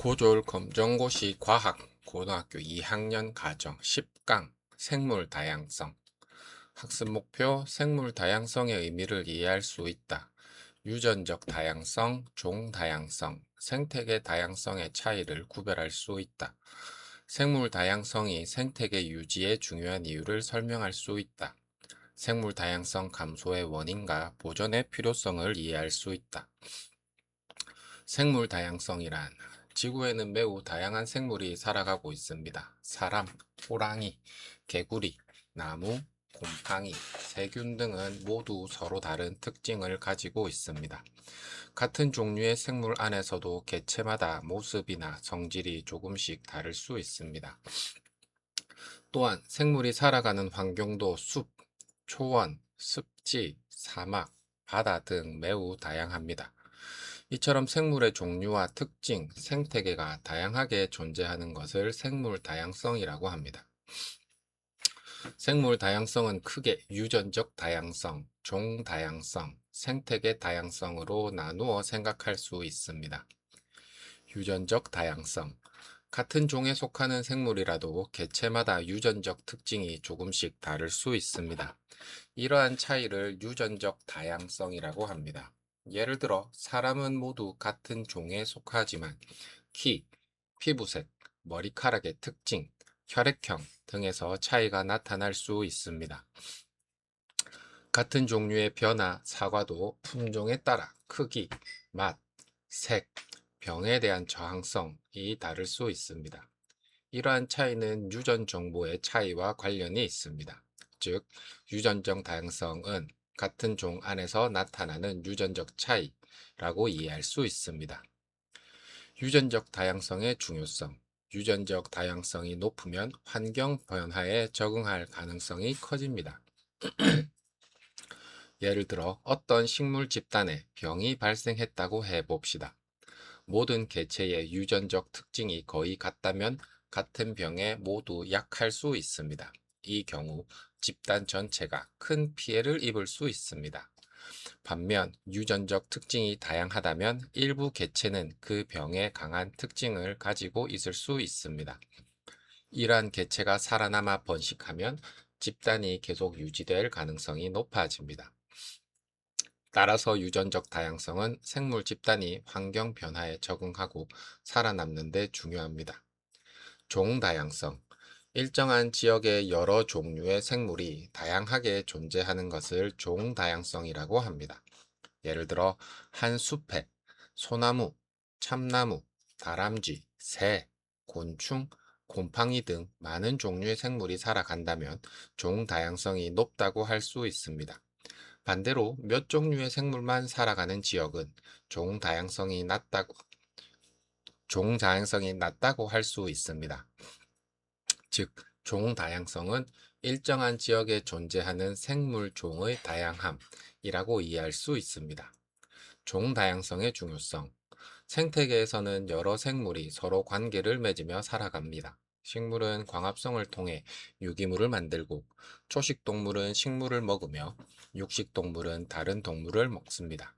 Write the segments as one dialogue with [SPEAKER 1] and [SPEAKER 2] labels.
[SPEAKER 1] 고졸 검정고시 과학 고등학교 2학년 가정 10강 생물 다양성. 학습 목표 생물 다양성의 의미를 이해할 수 있다. 유전적 다양성, 종 다양성, 생태계 다양성의 차이를 구별할 수 있다. 생물 다양성이 생태계 유지에 중요한 이유를 설명할 수 있다. 생물 다양성 감소의 원인과 보존의 필요성을 이해할 수 있다. 생물 다양성이란 지구에는 매우 다양한 생물이 살아가고 있습니다. 사람, 호랑이, 개구리, 나무, 곰팡이, 세균 등은 모두 서로 다른 특징을 가지고 있습니다. 같은 종류의 생물 안에서도 개체마다 모습이나 성질이 조금씩 다를 수 있습니다. 또한 생물이 살아가는 환경도 숲, 초원, 습지, 사막, 바다 등 매우 다양합니다. 이처럼 생물의 종류와 특징, 생태계가 다양하게 존재하는 것을 생물 다양성이라고 합니다. 생물 다양성은 크게 유전적 다양성, 종 다양성, 생태계 다양성으로 나누어 생각할 수 있습니다. 유전적 다양성. 같은 종에 속하는 생물이라도 개체마다 유전적 특징이 조금씩 다를 수 있습니다. 이러한 차이를 유전적 다양성이라고 합니다. 예를 들어 사람은 모두 같은 종에 속하지만 키, 피부색, 머리카락의 특징, 혈액형 등에서 차이가 나타날 수 있습니다. 같은 종류의 벼나 사과도 품종에 따라 크기, 맛, 색, 병에 대한 저항성이 다를 수 있습니다. 이러한 차이는 유전 정보의 차이와 관련이 있습니다. 즉, 유전적 다양성은 같은 종 안에서 나타나는 유전적 차이라고 이해할 수 있습니다. 유전적 다양성의 중요성. 유전적 다양성이 높으면 환경 변화에 적응할 가능성이 커집니다. 예를 들어 어떤 식물 집단에 병이 발생했다고 해봅시다. 모든 개체의 유전적 특징이 거의 같다면 같은 병에 모두 약할 수 있습니다. 이 경우 집단 전체가 큰 피해를 입을 수 있습니다. 반면 유전적 특징이 다양하다면 일부 개체는 그 병에 강한 특징을 가지고 있을 수 있습니다. 이러한 개체가 살아남아 번식하면 집단이 계속 유지될 가능성이 높아집니다. 따라서 유전적 다양성은 생물 집단이 환경 변화에 적응하고 살아남는 데 중요합니다. 종 다양성. 일정한 지역의 여러 종류의 생물이 다양하게 존재하는 것을 종 다양성이라고 합니다. 예를 들어 한 숲에 소나무, 참나무, 다람쥐, 새, 곤충, 곰팡이 등 많은 종류의 생물이 살아간다면 종 다양성이 높다고 할 수 있습니다. 반대로 몇 종류의 생물만 살아가는 지역은 종 다양성이 낮다고, 종 다양성이 낮다고 할 수 있습니다. 즉, 종 다양성은 일정한 지역에 존재하는 생물 종의 다양함이라고 이해할 수 있습니다. 종 다양성의 중요성. 생태계에서는 여러 생물이 서로 관계를 맺으며 살아갑니다. 식물은 광합성을 통해 유기물을 만들고, 초식동물은 식물을 먹으며, 육식동물은 다른 동물을 먹습니다.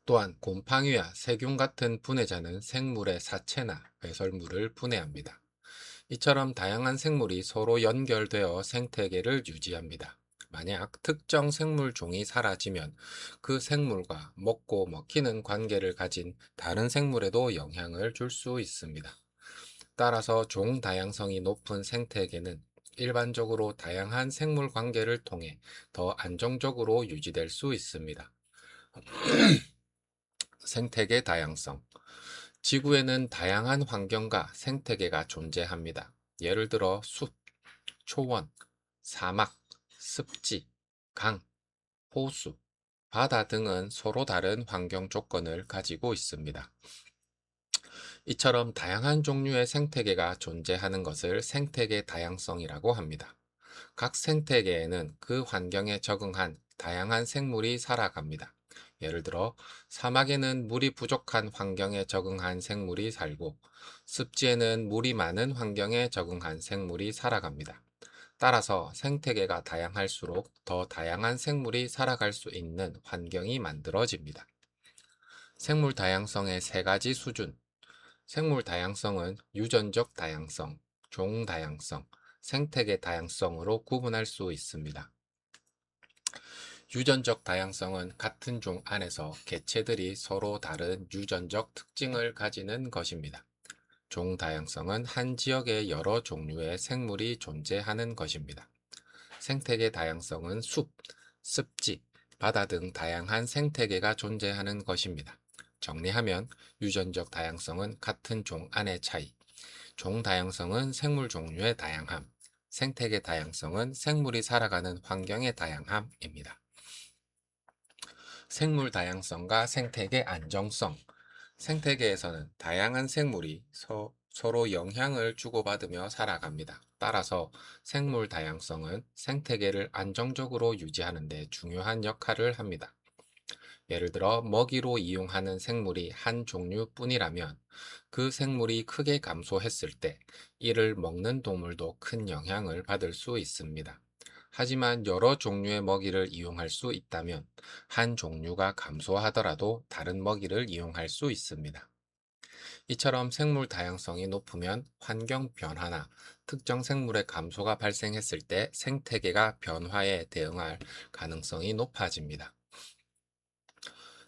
[SPEAKER 1] 또한 곰팡이와 세균 같은 분해자는 생물의 사체나 배설물을 분해합니다. 이처럼 다양한 생물이 서로 연결되어 생태계를 유지합니다. 만약 특정 생물 종이 사라지면 그 생물과 먹고 먹히는 관계를 가진 다른 생물에도 영향을 줄 수 있습니다. 따라서 종 다양성이 높은 생태계는 일반적으로 다양한 생물 관계를 통해 더 안정적으로 유지될 수 있습니다. 생태계 다양성. 지구에는 다양한 환경과 생태계가 존재합니다. 예를 들어 숲, 초원, 사막, 습지, 강, 호수, 바다 등은 서로 다른 환경 조건을 가지고 있습니다. 이처럼 다양한 종류의 생태계가 존재하는 것을 생태계 다양성이라고 합니다. 각 생태계에는 그 환경에 적응한 다양한 생물이 살아갑니다. 예를 들어 사막에는 물이 부족한 환경에 적응한 생물이 살고 습지에는 물이 많은 환경에 적응한 생물이 살아갑니다. 따라서 생태계가 다양할수록 더 다양한 생물이 살아갈 수 있는 환경이 만들어집니다. 생물 다양성의 세 가지 수준. 생물 다양성은 유전적 다양성, 종 다양성, 생태계 다양성으로 구분할 수 있습니다. 유전적 다양성은 같은 종 안에서 개체들이 서로 다른 유전적 특징을 가지는 것입니다. 종 다양성은 한 지역에 여러 종류의 생물이 존재하는 것입니다. 생태계 다양성은 숲, 습지, 바다 등 다양한 생태계가 존재하는 것입니다. 정리하면 유전적 다양성은 같은 종 안의 차이, 종 다양성은 생물 종류의 다양함, 생태계 다양성은 생물이 살아가는 환경의 다양함입니다. 생물 다양성과 생태계 안정성. 생태계에서는 다양한 생물이 서로 영향을 주고받으며 살아갑니다. 따라서 생물 다양성은 생태계를 안정적으로 유지하는 데 중요한 역할을 합니다. 예를 들어 먹이로 이용하는 생물이 한 종류뿐이라면 그 생물이 크게 감소했을 때 이를 먹는 동물도 큰 영향을 받을 수 있습니다. 하지만 여러 종류의 먹이를 이용할 수 있다면 한 종류가 감소하더라도 다른 먹이를 이용할 수 있습니다. 이처럼 생물 다양성이 높으면 환경 변화나 특정 생물의 감소가 발생했을 때 생태계가 변화에 대응할 가능성이 높아집니다.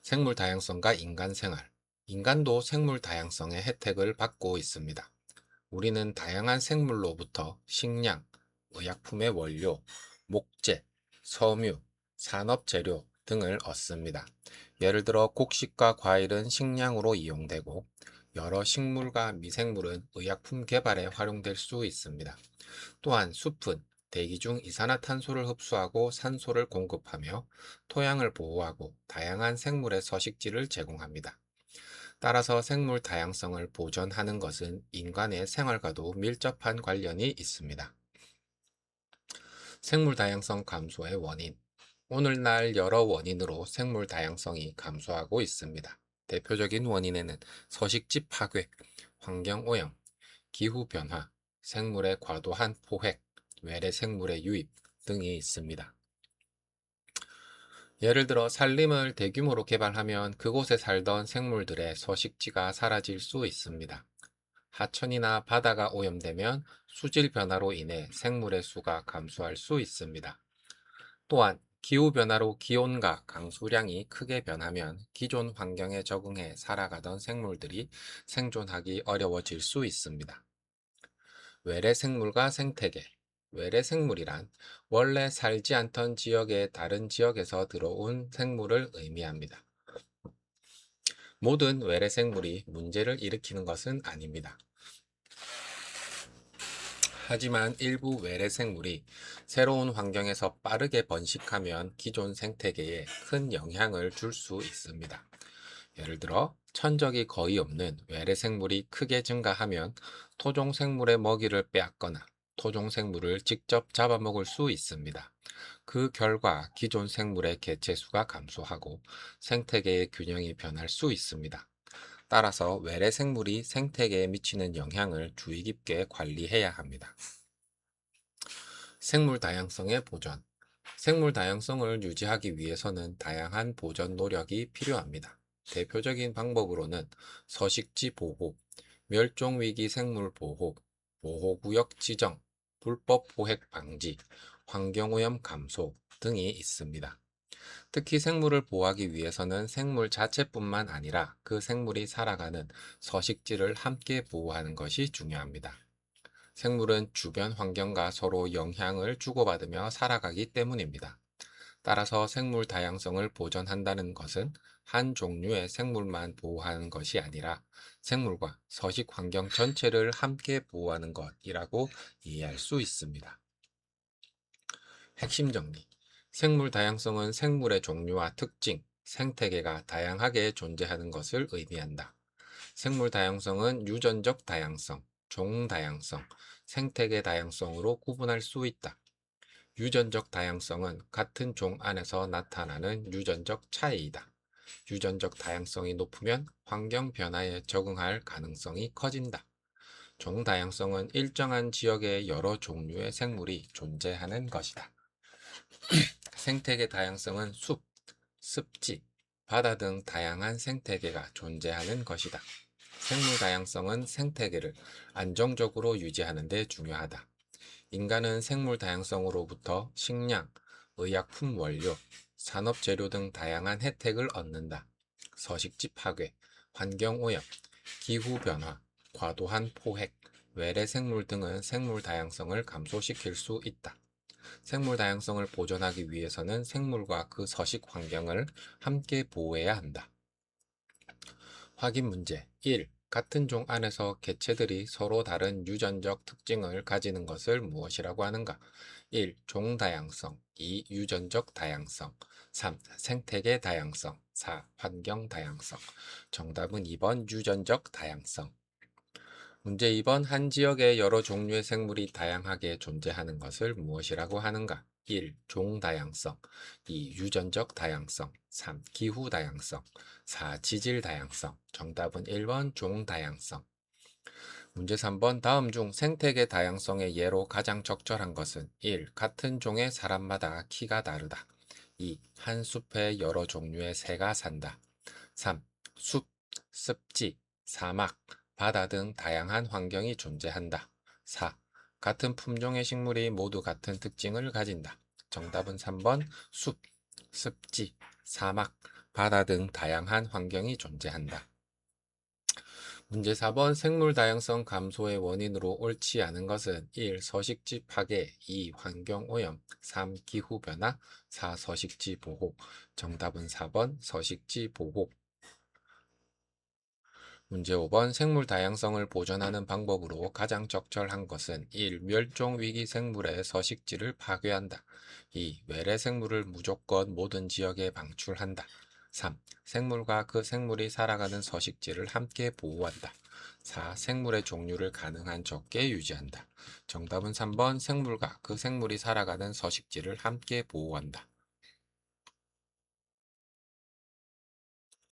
[SPEAKER 1] 생물 다양성과 인간 생활. 인간도 생물 다양성의 혜택을 받고 있습니다. 우리는 다양한 생물로부터 식량, 의약품의 원료, 목재, 섬유, 산업재료 등을 얻습니다. 예를 들어 곡식과 과일은 식량으로 이용되고 여러 식물과 미생물은 의약품 개발에 활용될 수 있습니다. 또한 숲은 대기 중 이산화탄소를 흡수하고 산소를 공급하며 토양을 보호하고 다양한 생물의 서식지를 제공합니다. 따라서 생물 다양성을 보존하는 것은 인간의 생활과도 밀접한 관련이 있습니다. 생물 다양성 감소의 원인. 오늘날 여러 원인으로 생물 다양성이 감소하고 있습니다. 대표적인 원인에는 서식지 파괴, 환경 오염, 기후 변화, 생물의 과도한 포획, 외래 생물의 유입 등이 있습니다. 예를 들어 산림을 대규모로 개발하면 그곳에 살던 생물들의 서식지가 사라질 수 있습니다. 하천이나 바다가 오염되면 수질 변화로 인해 생물의 수가 감소할 수 있습니다. 또한 기후변화로 기온과 강수량이 크게 변하면 기존 환경에 적응해 살아가던 생물들이 생존하기 어려워질 수 있습니다. 외래 생물과 생태계. 외래 생물이란 원래 살지 않던 지역의 다른 지역에서 들어온 생물을 의미합니다. 모든 외래 생물이 문제를 일으키는 것은 아닙니다. 하지만 일부 외래 생물이 새로운 환경에서 빠르게 번식하면 기존 생태계에 큰 영향을 줄 수 있습니다. 예를 들어 천적이 거의 없는 외래 생물이 크게 증가하면 토종 생물의 먹이를 빼앗거나 토종 생물을 직접 잡아먹을 수 있습니다. 그 결과 기존 생물의 개체 수가 감소하고 생태계의 균형이 변할 수 있습니다. 따라서 외래 생물이 생태계에 미치는 영향을 주의 깊게 관리해야 합니다. 생물 다양성의 보전. 생물 다양성을 유지하기 위해서는 다양한 보전 노력이 필요합니다. 대표적인 방법으로는 서식지 보호, 멸종위기 생물 보호, 보호구역 지정, 불법 포획 방지, 환경오염 감소 등이 있습니다. 특히 생물을 보호하기 위해서는 생물 자체뿐만 아니라 그 생물이 살아가는 서식지를 함께 보호하는 것이 중요합니다. 생물은 주변 환경과 서로 영향을 주고받으며 살아가기 때문입니다. 따라서 생물 다양성을 보존한다는 것은 한 종류의 생물만 보호하는 것이 아니라 생물과 서식 환경 전체를 함께 보호하는 것이라고 이해할 수 있습니다. 핵심 정리. 생물 다양성은 생물의 종류와 특징, 생태계가 다양하게 존재하는 것을 의미한다. 생물 다양성은 유전적 다양성, 종 다양성, 생태계 다양성으로 구분할 수 있다. 유전적 다양성은 같은 종 안에서 나타나는 유전적 차이이다. 유전적 다양성이 높으면 환경 변화에 적응할 가능성이 커진다. 종 다양성은 일정한 지역에 여러 종류의 생물이 존재하는 것이다. 생태계 다양성은 숲, 습지, 바다 등 다양한 생태계가 존재하는 것이다. 생물 다양성은 생태계를 안정적으로 유지하는 데 중요하다. 인간은 생물 다양성으로부터 식량, 의약품 원료, 산업 재료 등 다양한 혜택을 얻는다. 서식지 파괴, 환경 오염, 기후 변화, 과도한 포획, 외래 생물 등은 생물 다양성을 감소시킬 수 있다. 생물 다양성을 보존하기 위해서는 생물과 그 서식 환경을 함께 보호해야 한다. 확인 문제 1. 같은 종 안에서 개체들이 서로 다른 유전적 특징을 가지는 것을 무엇이라고 하는가? 1. 종 다양성 2. 유전적 다양성 3. 생태계 다양성 4. 환경 다양성 정답은 2번 유전적 다양성. 문제 2번 한 지역에 여러 종류의 생물이 다양하게 존재하는 것을 무엇이라고 하는가? 1. 종 다양성 2. 유전적 다양성 3. 기후 다양성 4. 지질 다양성 정답은 1번 종 다양성. 문제 3번 다음 중 생태계 다양성의 예로 가장 적절한 것은 1. 같은 종의 사람마다 키가 다르다 2. 한 숲에 여러 종류의 새가 산다 3. 숲, 습지, 사막, 바다 등 다양한 환경이 존재한다. 4. 같은 품종의 식물이 모두 같은 특징을 가진다. 정답은 3번 숲, 습지, 사막, 바다 등 다양한 환경이 존재한다. 문제 4번 생물 다양성 감소의 원인으로 옳지 않은 것은 1. 서식지 파괴 2. 환경 오염 3. 기후 변화 4. 서식지 보호 정답은 4번 서식지 보호. 문제 5번 생물 다양성을 보존하는 방법으로 가장 적절한 것은 1. 멸종 위기 생물의 서식지를 파괴한다. 2. 외래 생물을 무조건 모든 지역에 방출한다. 3. 생물과 그 생물이 살아가는 서식지를 함께 보호한다. 4. 생물의 종류를 가능한 적게 유지한다. 정답은 3번 생물과 그 생물이 살아가는 서식지를 함께 보호한다.